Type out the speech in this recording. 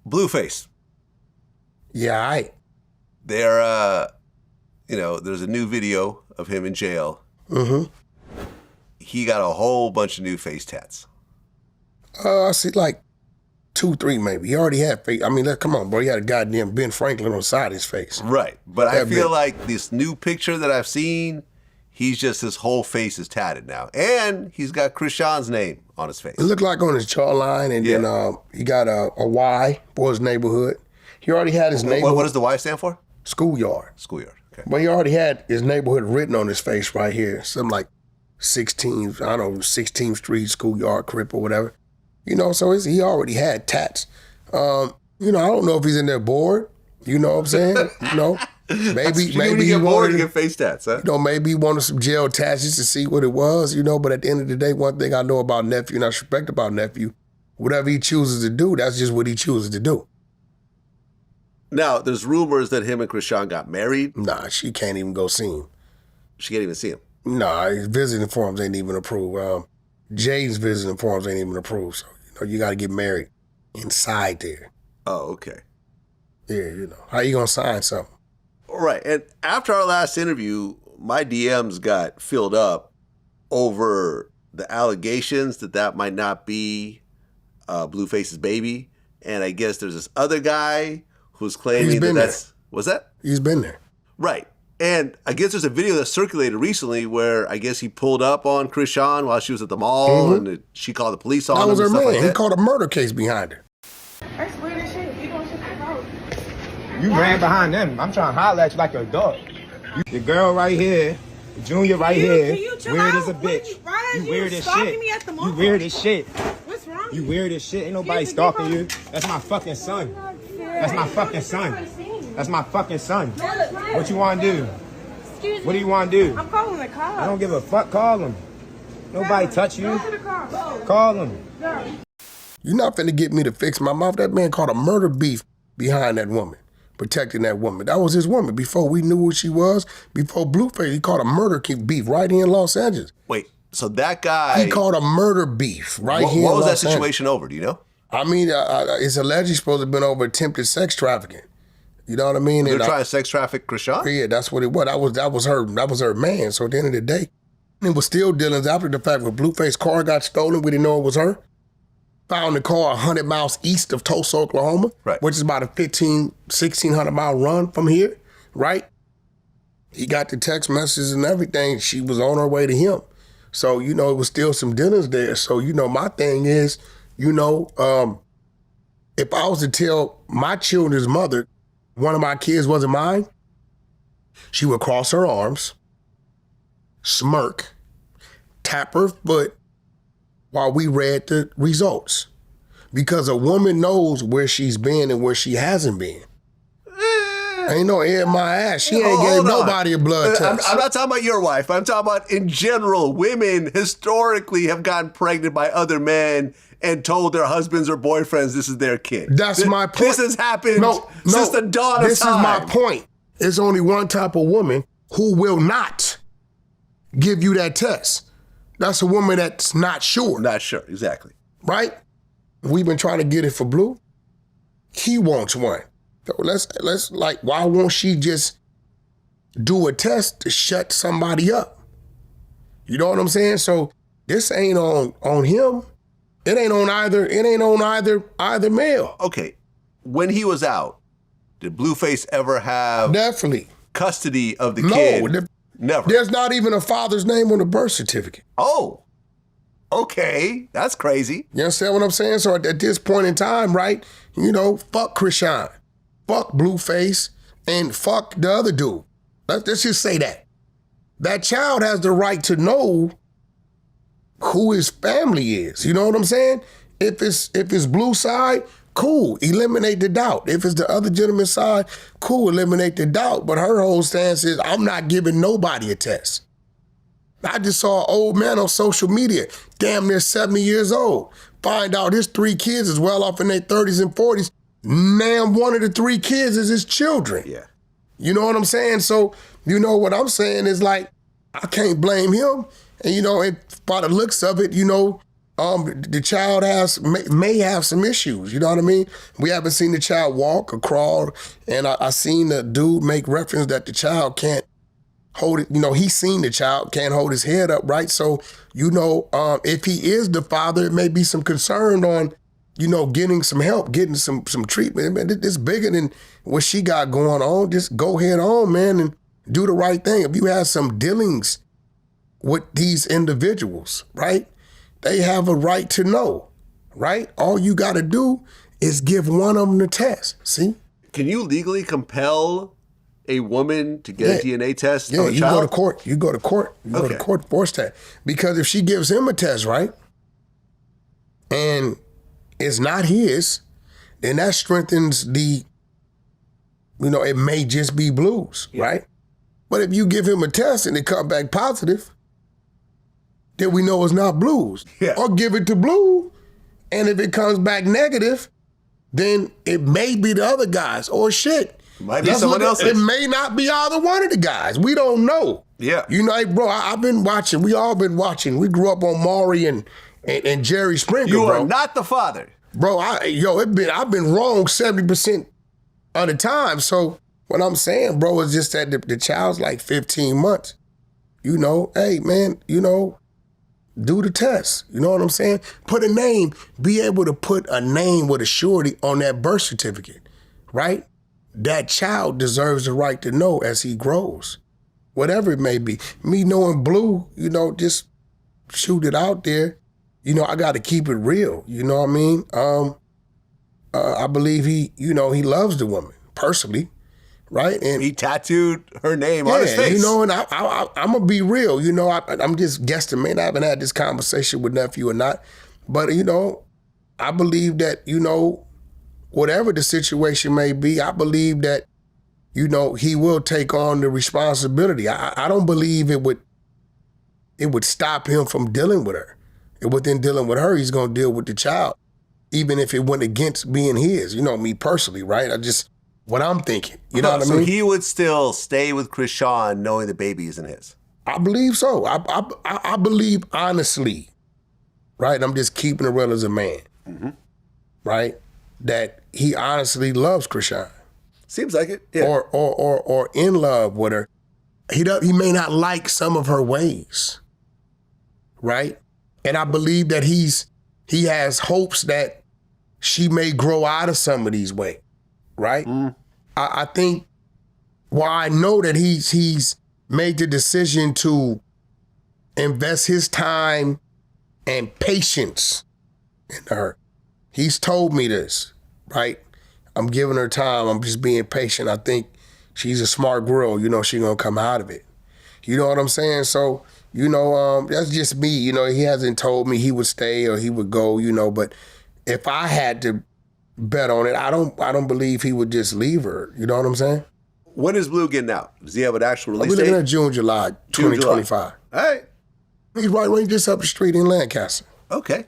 Blueface. Yeah, They're, there's a new video of him in jail. Mm-hmm. He got a whole bunch of new face tats. I see like 2, 3 maybe. He already had face. I mean, come on, bro. He had a goddamn Ben Franklin on the side of his face. Right. But I feel like this new picture that I've seen, his whole face is tatted now. And he's got Chrisean's name on his face. It looked like on his jawline, and then he got a Y for his neighborhood. He already had his neighborhood. What does the Y stand for? Schoolyard. Schoolyard, okay. But he already had his neighborhood written on his face right here. Something like 16th Street, Schoolyard, Crip, or whatever. So he already had tats. I don't know if he's in there bored. You know what I'm saying? Maybe you get bored, you get face tats, huh? Maybe he wanted some jail tats just to see what it was, But at the end of the day, one thing I know about nephew, and I respect about nephew, whatever he chooses to do, that's just what he chooses to do. Now, there's rumors that him and Chrisean got married. Nah, she can't even go see him. She can't even see him? Nah, his visiting forms ain't even approved. Jay's visiting forms ain't even approved, so, you got to get married inside there. Oh, okay. Yeah, How you going to sign something? Right, and after our last interview, my DMs got filled up over the allegations that might not be Blueface's baby, and I guess there's this other guy who's claiming that's... Was that? He's been there. Right, and I guess there's a video that circulated recently where I guess he pulled up on Chrisean while she was at the mall, and she called the police on him. That was her man. Like he called a murder case behind her. That's weird as shit. You doing shit for house. You ran behind them. I'm trying to holler at you like a dog. The girl right here, Junior right here, weird as a bitch. You weird as shit. You weird as shit. What's wrong? You weird as shit. Ain't nobody stalking you. That's my fucking son. That's my fucking son. That's my fucking son. What you want to do? Excuse me. What do you want to do? I'm calling the cops. I don't give a fuck. Call him. Nobody touch you. Call him. You're not finna get me to fix my mouth. That man called a murder beef behind that woman, protecting that woman. That was his woman. Before we knew who she was, before Blueface, he called a murder beef right here in Los Angeles. Wait, so that guy... He called a murder beef right here in Los Angeles. What was that situation over, do you know? I mean, it's allegedly supposed to have been over attempted sex trafficking. You know what I mean? They're trying to sex traffic Chrisean? Yeah, that's what it was. That was her man. So at the end of the day, it was still dealings after the fact when Blueface's car got stolen. We didn't know it was her. Found the car 100 miles east of Tulsa, Oklahoma, right, which is about a 1,600 mile run from here, right? He got the text messages and everything. She was on her way to him. So, it was still some dealings there. So, my thing is, if I was to tell my children's mother one of my kids wasn't mine, she would cross her arms, smirk, tap her foot while we read the results. Because a woman knows where she's been and where she hasn't been. Ain't no air in my ass. She ain't gave nobody a blood test. I'm not talking about your wife. I'm talking about in general. Women historically have gotten pregnant by other men and told their husbands or boyfriends this is their kid. That's my point. This has happened since the dawn of time. This is my point. It's only one type of woman who will not give you that test. That's a woman that's not sure. Not sure, exactly. Right? We've been trying to get it for Blue. He wants one. So let's why won't she just do a test to shut somebody up? You know what I'm saying? So this ain't on him. It ain't on either male. Okay. When he was out, did Blueface ever have custody of the kid? Never. There's not even a father's name on the birth certificate. Oh, okay. That's crazy. You understand what I'm saying? So at this point in time, right, fuck Chrisean, fuck Blueface, and fuck the other dude. Let's just say that. That child has the right to know who his family is. You know what I'm saying? If it's Blue side, cool, eliminate the doubt. If it's the other gentleman's side, cool, eliminate the doubt. But her whole stance is, I'm not giving nobody a test. I just saw an old man on social media, damn near 70 years old, find out his 3 kids is well off in their 30s and 40s. Now one of the 3 kids is his children. Yeah. You know what I'm saying? So, what I'm saying is I can't blame him. And, and by the looks of it, the child may have some issues. You know what I mean? We haven't seen the child walk or crawl, and I seen the dude make reference that the child can't hold it. You know, he's seen the child can't hold his head up, right? So, you know, if he is the father, it may be some concern on, you know, getting some help, getting some treatment. Man, it's bigger than what she got going on. Just go head on, man, and do the right thing. If you have some dealings with these individuals, right? They have a right to know, right? All you got to do is give one of them the test. See? Can you legally compel a woman to get a DNA test Yeah, on a you child? go to court. You go to court. You go to court, force that. Because if she gives him a test, right, and it's not his, then that strengthens the, you know, it may just be blues, right? But if you give him a test and it comes back positive, then we know it's not blues. Yeah. Or give it to blue, and if it comes back negative, then it may be the other guys. Or shit. Might be someone else's. It may not be either one of the guys. We don't know. Yeah. You know, hey, bro, I've been watching. We all been watching. We grew up on Maury and Jerry Springer, You bro. are not the father. Bro, I've been wrong 70% of the time. So what I'm saying, bro, is just that the child's like 15 months. You know, hey, man, you know, do the test. You know what I'm saying? Put a name. Be able to put a name with a surety on that birth certificate, right? That child deserves the right to know as he grows, whatever it may be. Me knowing Blue, you know, just shoot it out there. You know, I got to keep it real. You know what I mean? I believe he loves the woman personally, right? And He tattooed her name on his face. you know, and I'm gonna be real. You know, I'm just guesstimating. I haven't had this conversation with nephew or not, but you know, I believe that, you know, whatever the situation may be, I believe that, you know, he will take on the responsibility. I don't believe it would stop him from dealing with her. And within dealing with her, he's gonna deal with the child, even if it went against being his. You know, me personally, right? What I'm thinking. You know what I mean? So he would still stay with Chrisean knowing the baby isn't his. I believe so. I believe honestly, right? I'm just keeping it real as a man, right? That he honestly loves Chrisean. Seems like it. Yeah. Or in love with her. He may not like some of her ways, right? And I believe that he has hopes that she may grow out of some of these ways, right? I think, well, I know that he's made the decision to invest his time and patience in her. He's told me this, right? I'm giving her time. I'm just being patient. I think she's a smart girl. You know, she's going to come out of it. You know what I'm saying? So, you know, that's just me. You know, he hasn't told me he would stay or he would go, you know, but if I had to bet on it, I don't believe he would just leave her. You know what I'm saying? When is Blue getting out? Does he have an actual release We're date? looking at June, July 2025. All right. He's right just up the street in Lancaster. Okay.